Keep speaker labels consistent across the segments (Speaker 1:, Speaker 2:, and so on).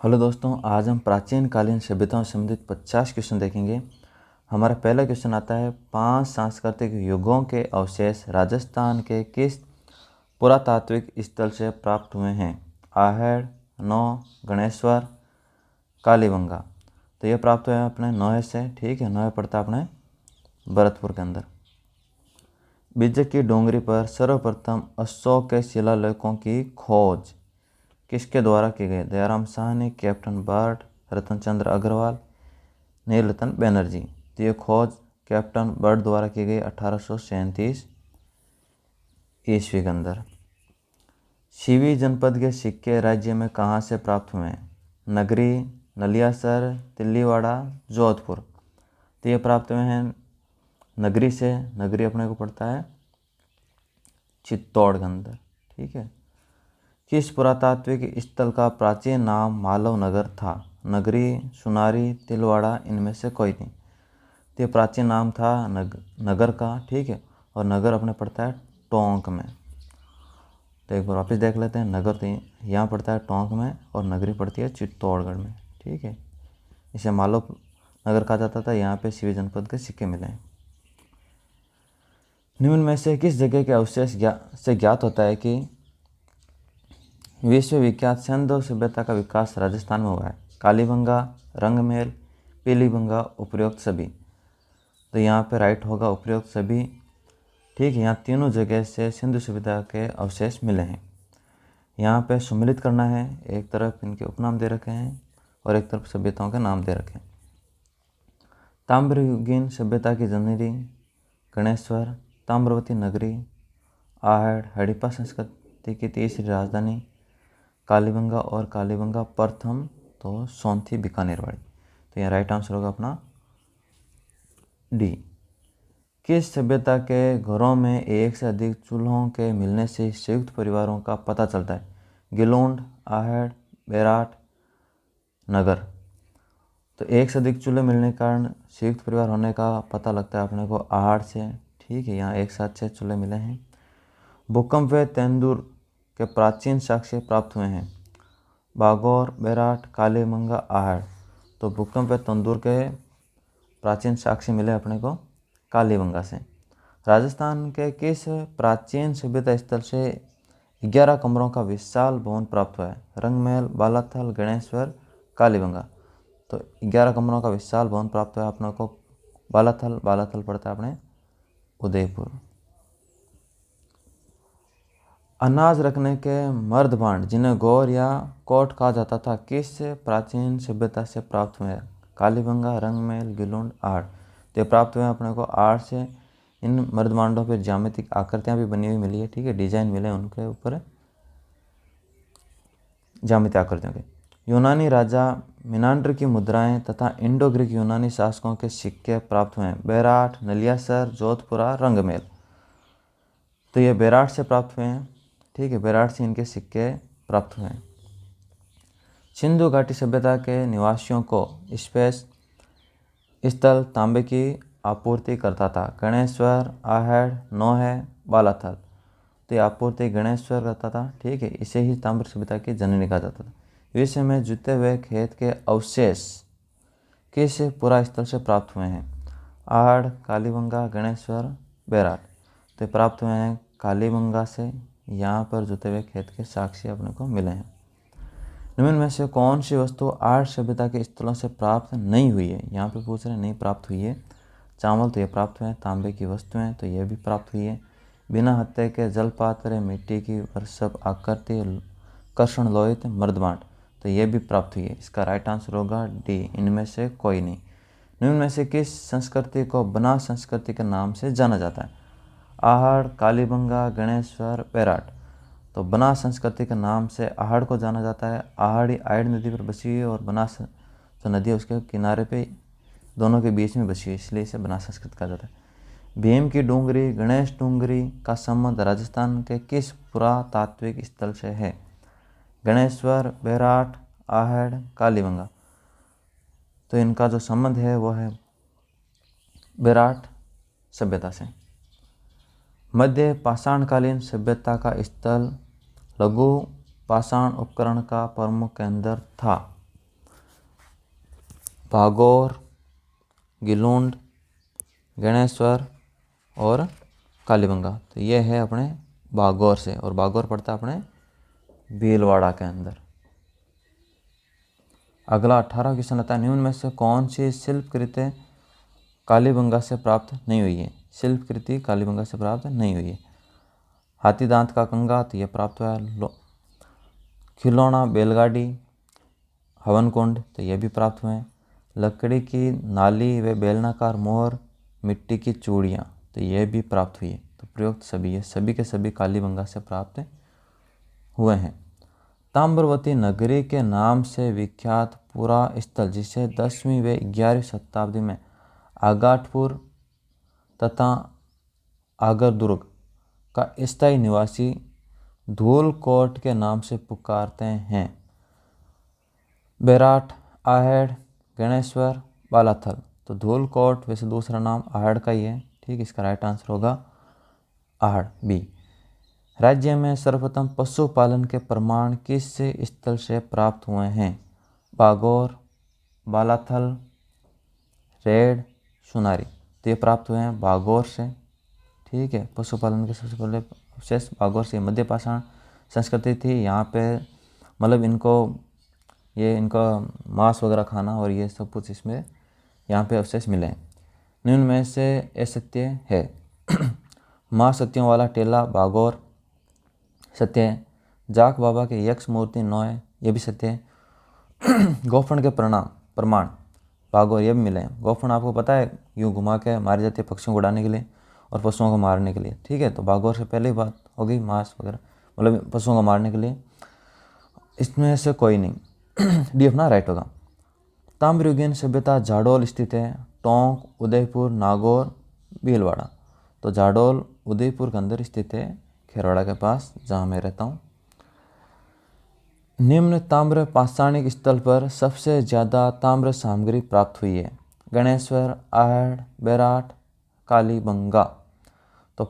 Speaker 1: Hello दोस्तों, आज हम प्राचीन कालीन सभ्यताओं से संबंधित 50 क्वेश्चन देखेंगे। हमारा पहला क्वेश्चन आता है, 5 सांस्कृतिक युगों के अवशेष राजस्थान के किस पुरातात्विक स्थल से प्राप्त हुए हैं? आहड़, नौ, गणेश्वर, कालीबंगा। तो ये प्राप्त हुए हैं अपने नौहे से। ठीक है, नौहे पड़ता है अपने भरतपुर के अंदर। बिजक की डोंगरी पर सर्वप्रथम अशोक के शिलालेखों की खोज किसके द्वारा की गई? दयाराम साहनी, कैप्टन बर्ड, रतन चंद्र अग्रवाल, नीलरतन बनर्जी। तो ये खोज कैप्टन बर्ड द्वारा की गई 1837 ईस्वी के अंदर। शिवी जनपद के सिक्के राज्य में कहाँ से प्राप्त हुए हैं? नगरी, नलियासर, तिल्लीवाड़ा, जोधपुर। तो ये प्राप्त हुए हैं नगरी से। नगरी अपने को पड़ता है चित्तौड़ के अंदर। ठीक है। किस पुरातात्विक स्थल का प्राचीन नाम मालव नगर था? नगरी, सुनारी, तिलवाड़ा, इनमें से कोई नहीं। तो ये प्राचीन नाम था नगर का। ठीक है। और नगर अपने पड़ता है टोंक में। तो एक बार वापस देख लेते हैं। नगर तो यहाँ पड़ता है टोंक में और नगरी पड़ती है चित्तौड़गढ़ में। ठीक है। इसे मालव नगर कहा जाता था। यहाँ पे शिवी जनपद के सिक्के मिले हैं। निम्न में से किस जगह के अवशेष से ज्ञात होता है कि विश्व विख्यात सिंधु सभ्यता का विकास राजस्थान में हुआ है? कालीबंगा, रंगमहल, पीलीबंगा, उपरोक्त सभी। तो यहाँ पे राइट होगा उपरोक्त सभी। ठीक है। यहाँ तीनों जगह से सिंधु सभ्यता के अवशेष मिले हैं। यहाँ पे सम्मिलित करना है। एक तरफ इनके उपनाम दे रखे हैं और एक तरफ सभ्यताओं के नाम दे रखे हैं। ताम्रयुगीन सभ्यता की जननी गणेश्वर, ताम्रवती नगरी, आहड़, हड़प्पा संस्कृति की तीसरी राजधानी कालीबंगा और कालीबंगा प्रथम तो सोंथी बीकानेर वाली। तो यहाँ राइट आंसर होगा अपना डी। किस सभ्यता के घरों में एक से अधिक चूल्हों के मिलने से संयुक्त परिवारों का पता चलता है? गिलोंड, आहड़, बेराट, नगर। तो एक से अधिक चूल्हे मिलने के कारण संयुक्त परिवार होने का पता लगता है अपने को आहड़ से। ठीक है। यहाँ एक साथ 6 चूल्हे मिले हैं। भूकंप व तेंदुर के प्राचीन साक्ष्य प्राप्त हुए हैं? बागौर, बेराट, कालीबंगा, आहड़। तो भूकंप व तेंदुर के प्राचीन साक्ष्य मिले अपने को कालीबंगा से। राजस्थान के किस प्राचीन सभ्यता स्थल से 11 कमरों का विशाल भवन प्राप्त हुआ है? रंगमहल, बालाथल, गणेश्वर, कालीबंगा। तो 11 कमरों का विशाल भवन प्राप्त हुआ है अपने को बालाथल। बालाथल पड़ता है अपने उदयपुर। अनाज रखने के मर्द भांड जिन्हें गौर या कोट कहा जाता था किस प्राचीन सभ्यता से प्राप्त हुए? कालीबंगा, रंगमहल, गिलोंड, आहड़। तो प्राप्त हुए अपने को आहड़ से। इन मर्द भांडों पर ज्यामितिक आकृतियां भी बनी हुई मिली है। ठीक है। डिजाइन मिले उनके ऊपर ज्यामितिक आकृतियों के। यूनानी राजा मिनांडर की मुद्राएं तथा इंडो ग्रीक यूनानी शासकों के सिक्के प्राप्त हुए हैं? बेराट, नलियासर, जोधपुरा, रंगमहल। तो ये बेराट से प्राप्त हुए हैं। ठीक है। बेराट से इनके सिक्के प्राप्त हुए हैं। सिंधु घाटी सभ्यता के निवासियों को स्पेस स्थल तांबे की आपूर्ति करता था? गणेश्वर, आहड़, नौहे, बालाथल। तो ये आपूर्ति गणेश्वर करता था। ठीक है। इसे ही ताम्र सभ्यता की जननी कहा जाता था। विश्व में जुते हुए खेत के अवशेष किस पुरा स्थल से प्राप्त हुए हैं? आहड़, कालीबंगा, गणेश्वर, बेराट। तो प्राप्त हुए हैं कालीबंगा से। यहाँ पर जुते हुए खेत के साक्ष्य अपने को मिले हैं। निम्न में से कौन सी वस्तु आर्य सभ्यता के स्थलों से प्राप्त नहीं हुई है? यहाँ पे पूछ रहे हैं नहीं प्राप्त हुई है। चावल तो ये प्राप्त हुए हैं। तांबे की वस्तुएं तो ये भी प्राप्त हुई है। बिना हत्थे के जलपात्र, मिट्टी की वर्षभ आकृति, कर्षण लोहित मर्दभांड। तो ये भी प्राप्त हुई है। इसका राइट आंसर होगा डी, इनमें से कोई नहीं। निम्न में से किस संस्कृति को बना संस्कृति के नाम से जाना जाता है? आहड़, कालीबंगा, गणेश्वर, बेराट। तो बना संस्कृति के नाम से आहड़ को जाना जाता है। आहड़ आइड नदी पर बसी हुई है और बनास जो नदी है उसके किनारे पे दोनों के बीच में बसी हुई, इसलिए इसे बना संस्कृति कहा जाता है। भीम की डूंगरी, गणेश डूंगरी का संबंध राजस्थान के किस पुरातात्विक स्थल से है? गणेश्वर, बेराट, आहड़, कालीबंगा। तो इनका जो संबंध है वो है बेराट सभ्यता से। मध्य पाषाणकालीन सभ्यता का स्थल लघु पाषाण उपकरण का प्रमुख केंद्र था? भागोर, गिलुंड, गणेश्वर और कालीबंगा। तो ये है अपने भागोर से, और भागोर पड़ता है अपने भीलवाड़ा के अंदर। अगला 18 क्वेश्चन आता है, निम्न में से कौन सी शिल्पकृति कालीबंगा से प्राप्त नहीं हुई है? शिल्पकृति कालीबंगा से प्राप्त नहीं हुई है। हाथी दांत का कंगा, तो ये प्राप्त हुआ है। खिलौना बैलगाड़ी, हवन कुंड, तो ये भी प्राप्त हुए हैं। लकड़ी की नाली व बेलनाकार मोहर, मिट्टी की चूड़ियाँ, तो ये भी प्राप्त हुई है। तो प्रयुक्त सभी, ये सभी के सभी कालीबंगा से प्राप्त हुए हैं। ताम्रवती नगरी के नाम से विख्यात पूरा स्थल, जिसे 10वीं व 11वीं शताब्दी में आगाटपुर तथा आगरदुर्ग का स्थायी निवासी धूलकोट के नाम से पुकारते हैं। बेराट, आहेड़, गणेश्वर, बालाथल। तो धूलकोट वैसे दूसरा नाम आहेड़ का ही है, ठीक। इसका राइट आंसर होगा आहड़, बी। राज्य में सर्वप्रथम पशुपालन के प्रमाण किस स्थल से प्राप्त हुए हैं? बागोर, बालाथल, रेड, सुनारी। तो ये प्राप्त हुए हैं बागोर से, ठीक है। पशुपालन के सबसे पहले अवशेष बागोर से। मध्य पाषाण संस्कृति थी, यहाँ पे मतलब इनका मांस वगैरह खाना और ये सब कुछ इसमें यहाँ पे अवशेष मिले हैं। निम्न में से असत्य है। माँ सत्यों वाला टेला बागोर सत्य है। जाक बाबा के यक्ष मूर्ति नौय, ये भी सत्य है। गोफण के प्रमाण बागोर, ये भी मिले हैं। गोफण आपको पता है यूँ घुमा के मारी जाती है पक्षियों को उड़ाने के लिए और पशुओं को मारने के लिए, ठीक है। तो बागोर से पहले ही बात हो गई, मांस वगैरह मतलब पशुओं को मारने के लिए। इसमें से कोई नहीं, डी अपना राइट होगा। ताम्रयुगीन सभ्यता जाडोल स्थित है। टोंक, उदयपुर, नागौर, भीलवाड़ा। तो जाडोल उदयपुर के अंदर स्थित है, खेरवाड़ा के पास, जहाँ मैं रहता हूँ। निम्न ताम्र पाषाणिक स्थल पर सबसे ज़्यादा ताम्र सामग्री प्राप्त हुई है? गणेश्वर, आहड़, बेराट, कालीबंगा। तो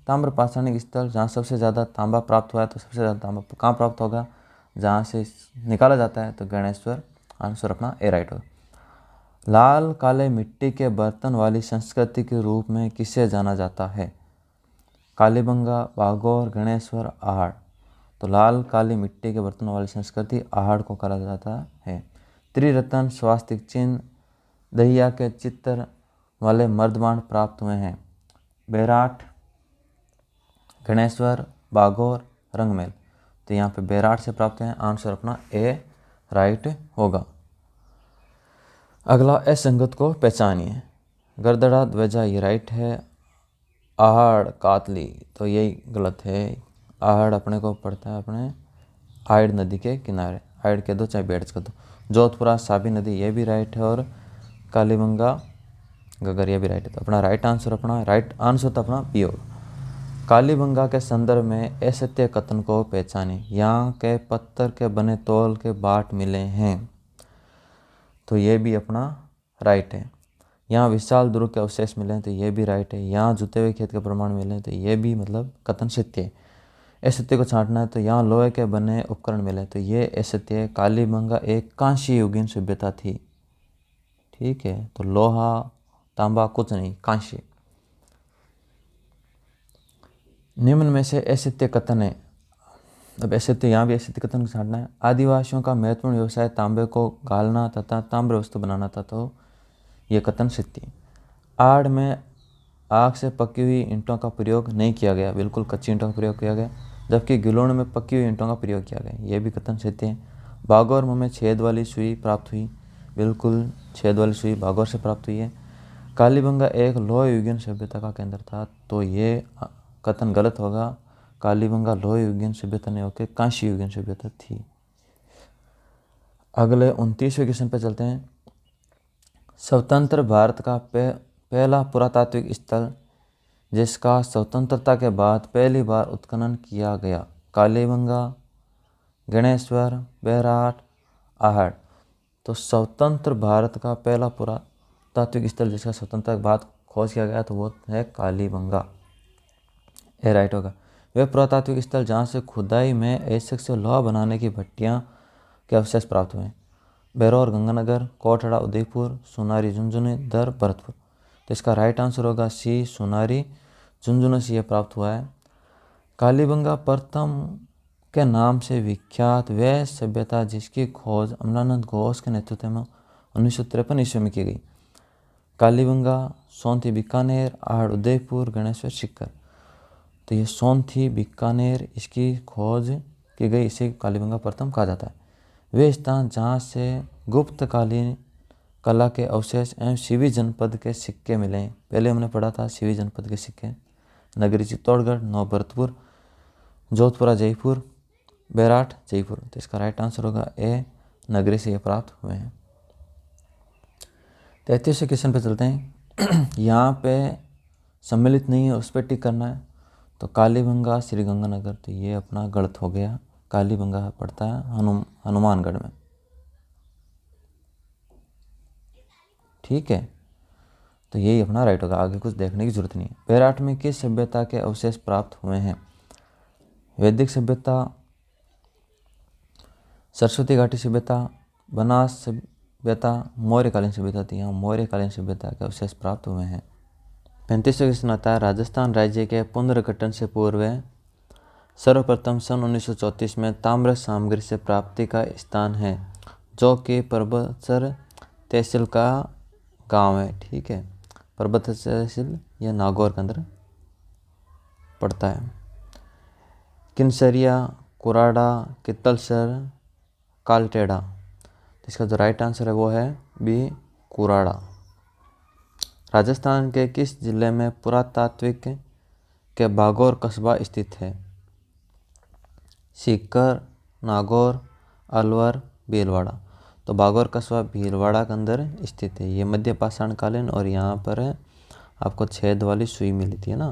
Speaker 1: ताम्र पाषाणिक स्थल जहाँ सबसे ज़्यादा तांबा प्राप्त हुआ है, तो सबसे ज़्यादा तांबा कहाँ प्राप्त होगा? जहाँ से निकाला जाता है, तो गणेश्वर आंसर अपना ए राइट होगा। लाल काले मिट्टी के बर्तन वाली संस्कृति के रूप में किसे जाना जाता है? कालीबंगा, बागोर, गणेश्वर, आहड़। तो लाल काली मिट्टी के बर्तन वाली संस्कृति आहड़ को कहा जाता है। त्रिरत्न स्वास्तिक चिन्ह, दहिया के चित्र वाले मर्दबाण प्राप्त हुए हैं। बेराट, गणेश्वर, बागोर, रंगमेल। तो यहाँ पे बेराट से प्राप्त हैं, आंसर अपना ए राइट होगा। अगला असंगत को पहचानिए। गर्दड़ा ध्वजा, ये राइट है। आहड़, कातली, तो यही गलत है। आहड़ अपने को पड़ता है अपने आइड नदी के किनारे। आइड कह दो चाहे बेड्स कह दो। जोधपुरा, साबी नदी, ये भी राइट है। और कालीबंगा, गगर, ये भी राइट है। तो अपना राइट आंसर तो अपना बी होगा। कालीबंगा के संदर्भ में असत्य कथन को पहचाने। यहाँ के पत्थर के बने तौल के बाट मिले हैं, तो ये भी अपना राइट है। यहाँ विशाल दुर्ग के अवशेष मिले हैं, तो ये भी राइट है। यहाँ जुते हुए खेत के प्रमाण मिले हैं, तो ये भी मतलब कथन सत्य है। असत्य को छांटना है, तो यहाँ लोहे के बने उपकरण मिले, तो ये असत्य है। कालीबंगा एक कांस्य युगीन सभ्यता थी, ठीक है। तो लोहा तांबा कुछ नहीं, कांस्य। निम्न में से असत्य कथन है। अब असत्य, यहाँ भी असत्य कथन को छांटना है। आदिवासियों का महत्वपूर्ण व्यवसाय तांबे को गालना तथा ताम्र वस्तु बनाना था, तो ये कथन सत्य है। आड़ में आग से पकी हुई ईंटों का प्रयोग नहीं किया गया, बिल्कुल कच्ची ईंटों का प्रयोग किया गया। जबकि गिलोण में पकी हुई ईंटों का प्रयोग किया गया, ये भी कथन सत्य है। बागौर में छेद वाली सुई प्राप्त हुई, बिल्कुल छेद वाली सुई बागौर से प्राप्त हुई है। कालीबंगा एक लोह युगीन सभ्यता का केंद्र था, तो ये कथन गलत होगा। कालीबंगा लोह युगीन सभ्यता नहीं होकर कांस्य युगीन सभ्यता थी। अगले 29वें क्वेश्चन पर चलते हैं। स्वतंत्र भारत का पहला पुरातात्विक स्थल जिसका स्वतंत्रता के बाद पहली बार उत्खनन किया गया। कालीबंगा, गणेश्वर, बेराट, आहड़। तो स्वतंत्र भारत का पहला पुरातात्विक स्थल जिसका स्वतंत्रता के बाद खोज किया गया, तो वो है कालीबंगा, ये राइट होगा। वे पुरातात्विक स्थल जहाँ से खुदाई में ऐसक से लोहा बनाने की भट्टियाँ के अवशेष प्राप्त हुए। बेरोर गंगानगर, कोटड़ा उदयपुर, सोनारी झुंझुनू, दर भरतपुर। तो इसका राइट आंसर होगा सी, सोनारी झुंझुनू से यह प्राप्त हुआ है। कालीबंगा प्रथम के नाम से विख्यात वह सभ्यता जिसकी खोज अमलानंद घोष के नेतृत्व में 1953 ईस्वी में की गई। कालीबंगा, सोनथी बीकानेर, आहड़ उदयपुर, गणेश्वर सीकर। तो ये सोनथी बीकानेर इसकी खोज की गई, इसे कालीबंगा प्रथम कहा जाता है। वे स्थान जहाँ से गुप्तकालीन कला के अवशेष एवं सीवी जनपद के सिक्के मिले हैं। पहले हमने पढ़ा था सीवी जनपद के सिक्के। नगरी चित्तौड़गढ़, नौ भरतपुर, जोधपुरा जयपुर, बेराट जयपुर। तो इसका राइट आंसर होगा ए, नगरी से ये प्राप्त हुए हैं। 33वें क्वेश्चन पे चलते हैं। यहाँ पे सम्मिलित नहीं है, उस पर टिक करना है। तो कालीबंगा, श्री गंगानगर, तो ये अपना गलत हो गया। कालीबंगा पड़ता है हनुमानगढ़ में। ठीक है, तो यही अपना राइट होगा, आगे कुछ देखने की जरूरत नहीं है। बेराट में किस सभ्यता के अवशेष प्राप्त हुए हैं? वैदिक सभ्यता, सरस्वती घाटी सभ्यता, बनास सभ्यता, मौर्यकालीन सभ्यता। थी यहाँ मौर्यकालीन सभ्यता के अवशेष प्राप्त हुए हैं। 35वां क्वेश्चन आता है, राजस्थान राज्य के पुनर्गठन से पूर्व सर्वप्रथम सन 1934 में ताम्र सामग्री से प्राप्ति का स्थान है, जो कि परबतसर तहसील का गांव है। ठीक है, परबतसर तहसील यह नागौर के अंदर पड़ता है। किनसरिया, कुराड़ा, कितलसर, कालटेड़ा। इसका जो राइट आंसर है वो है बी, कुराड़ा। राजस्थान के किस जिले में पुरातात्विक के बागौर कस्बा स्थित है? सीकर, नागौर, अलवर, भीलवाड़ा। तो बागौर कस्बा भीलवाड़ा के अंदर स्थित है। ये मध्य पाषाण कालीन और यहाँ पर आपको छेद वाली सुई मिली थी ना।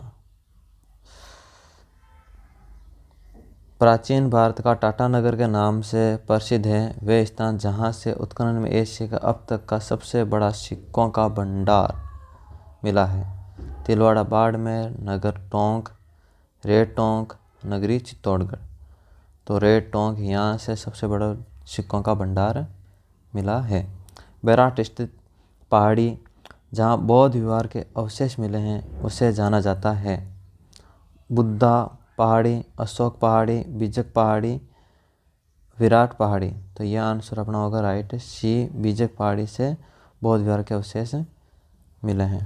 Speaker 1: प्राचीन भारत का टाटानगर के नाम से प्रसिद्ध है वह स्थान जहाँ से उत्खनन में एशिया का अब तक का सबसे बड़ा सिक्कों का भंडार मिला है। तिलवाड़ा बाड़मेर, नगर टोंक, रेड टोंक, नगरी चित्तौड़गढ़। तो रेड टोंक यहाँ से सबसे बड़ा सिक्कों का भंडार मिला है। बेराट स्थित पहाड़ी जहाँ बौद्ध विहार के अवशेष मिले हैं उसे जाना जाता है। बुद्धा पहाड़ी, अशोक पहाड़ी, बीजक पहाड़ी, विराट पहाड़ी। तो यह आंसर अपना होगा राइट सी, बीजक पहाड़ी से बौद्ध विहार के अवशेष मिले हैं।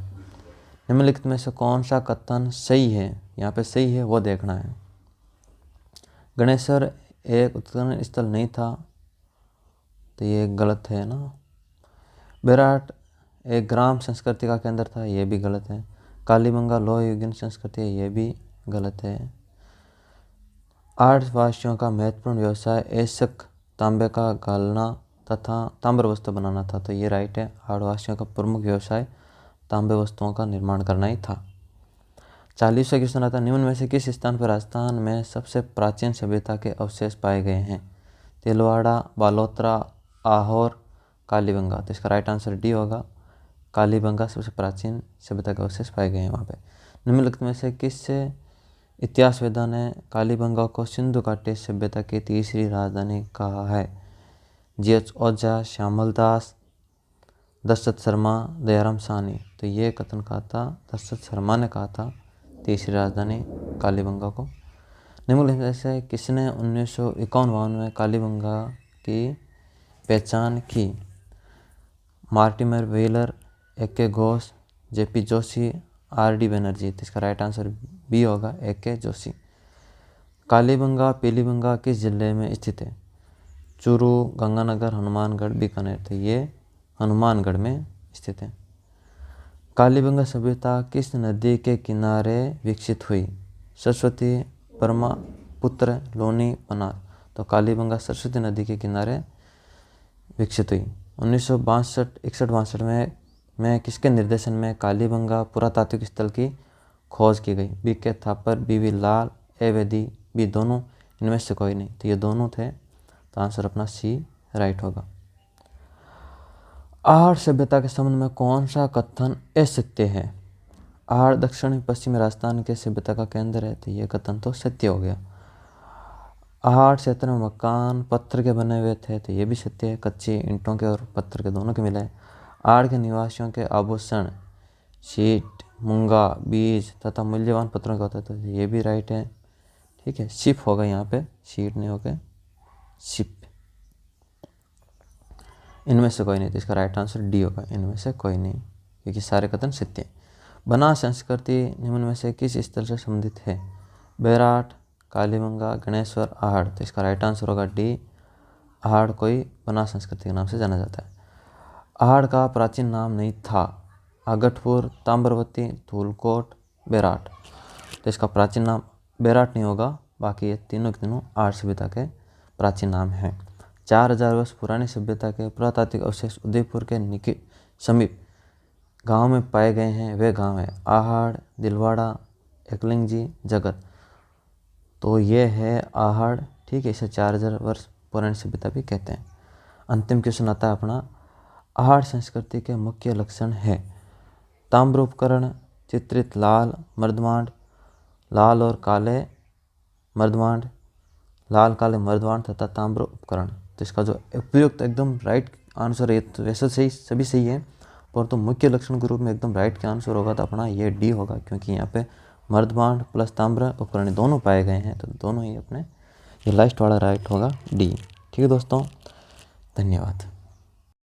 Speaker 1: निम्नलिखित में से कौन सा कथन सही है? यहाँ पे सही है वो देखना है। गणेशर एक उत्खनन स्थल नहीं था, तो ये गलत है ना। बेराट एक ग्राम संस्कृति का केंद्र था, ये भी गलत है। कालीबंगा लोह युगीन संस्कृति है, ये भी गलत है। आर्यवासियों का महत्वपूर्ण व्यवसाय एशक तांबे का गालना तथा ताम्र वस्तु बनाना था, तो ये राइट है। आर्यवासियों का प्रमुख व्यवसाय तांबे वस्तुओं का निर्माण करना ही था। 40वां क्वेश्चन आता है, निम्न में से किस स्थान पर राजस्थान में सबसे प्राचीन सभ्यता के अवशेष पाए गए हैं? तिलवाड़ा, बालोतरा, आहोर, कालीबंगा। तो इसका राइट आंसर डी होगा, कालीबंगा सबसे प्राचीन सभ्यता के अवशेष पाए गए हैं वहाँ पे। निम्नलिखित में से किस इतिहासवेदा ने कालीबंगा को सिंधु घाटी सभ्यता की तीसरी राजधानी कहा है? जी.एच. ओझा, श्यामल दास, दशरथ शर्मा, दयाराम साहनी। तो ये कथन कहा था, दशरथ शर्मा ने कहा था तीसरी राजधानी कालीबंगा को। निम्नलिखित में से किसने 1951 में कालीबंगा की पहचान की? Mortimer Wheeler, A K. Ghosh, J P. Joshi, R D. Banerjee. तो इसका राइट आंसर बी होगा, ए.के. जोशी। कालीबंगा, पीलीबंगा किस जिले में स्थित है? चूरू, गंगानगर, हनुमानगढ़, बीकानेर। तो ये हनुमानगढ़ में स्थित है। कालीबंगा सभ्यता किस नदी के किनारे विकसित हुई? सरस्वती, ब्रह्मपुत्र, लोनी, पनार। तो कालीबंगा सरस्वती नदी के किनारे विकसित हुई। 1962-61 में किसके निर्देशन में कालीबंगा पुरातात्विक स्थल की खोज की गई? बी.के. थापर, बी.वी. लाल, ए. वेदी, बी. दोनों। इनमें से कोई नहीं, तो ये दोनों थे। तो आंसर अपना सी राइट होगा। आहड़ सभ्यता के संबंध में कौन सा कथन असत्य है? आहड़ दक्षिण पश्चिमी राजस्थान के सभ्यता का केंद्र है, तो ये कथन तो सत्य हो गया। आहड़ क्षेत्र में मकान पत्थर के बने हुए थे, तो ये भी सत्य है, कच्चे ईंटों के और पत्थर के दोनों के मिले। आहड़ के निवासियों के आभूषण शीट, मूंगा, बीज तथा मूल्यवान पत्थरों के होते थे, तो ये भी राइट है। ठीक है, शिप होगा यहाँ पे, शीट नहीं होगा, शिप। इनमें से कोई नहीं, तो इसका राइट आंसर डी होगा, इनमें से कोई नहीं, क्योंकि सारे कथन सत्य हैं। बनास संस्कृति निम्न में से किस स्थल से संबंधित है? बैराट, कालीबंगा, गणेश्वर, आहड़, तो इसका राइट आंसर होगा डी। आहड़ कोई बनास संस्कृति के नाम से जाना जाता है। आहड़ का प्राचीन नाम नहीं था। आगठपुर, ताम्रवती, धूलकोट, बैराट, तो इसका प्राचीन नाम बैराट नहीं होगा, बाकी ये तीनों के तीनों आहड़ सभ्यता के प्राचीन नाम हैं। 4000 वर्ष पुरानी सभ्यता के पुरातात्विक अवशेष उदयपुर के समीप गांव में पाए गए हैं। वे गांव है आहड़, दिलवाड़ा, एकलिंगजी, जगत, तो ये है आहड़। ठीक है, इसे 4000 वर्ष पुरानी सभ्यता भी कहते हैं। अंतिम क्वेश्चन आता है अपना, आहड़ संस्कृति के मुख्य लक्षण है। ताम्र उपकरण, चित्रित लाल मर्दमांड, लाल और काले मर्दमांड, लाल काले मर्दमांड तथा ताम्र उपकरण, तो इसका जो उपयुक्त एकदम राइट आंसर है, तो वैसे सही सभी सही है, पर तो मुख्य लक्षण के रूप में एकदम राइट का आंसर होगा तो अपना ये डी होगा, क्योंकि यहाँ पे मर्दमांड प्लस ताम्र उपकरण दोनों पाए गए हैं, तो दोनों ही अपने ये लास्ट वाला राइट होगा डी। ठीक है दोस्तों, धन्यवाद।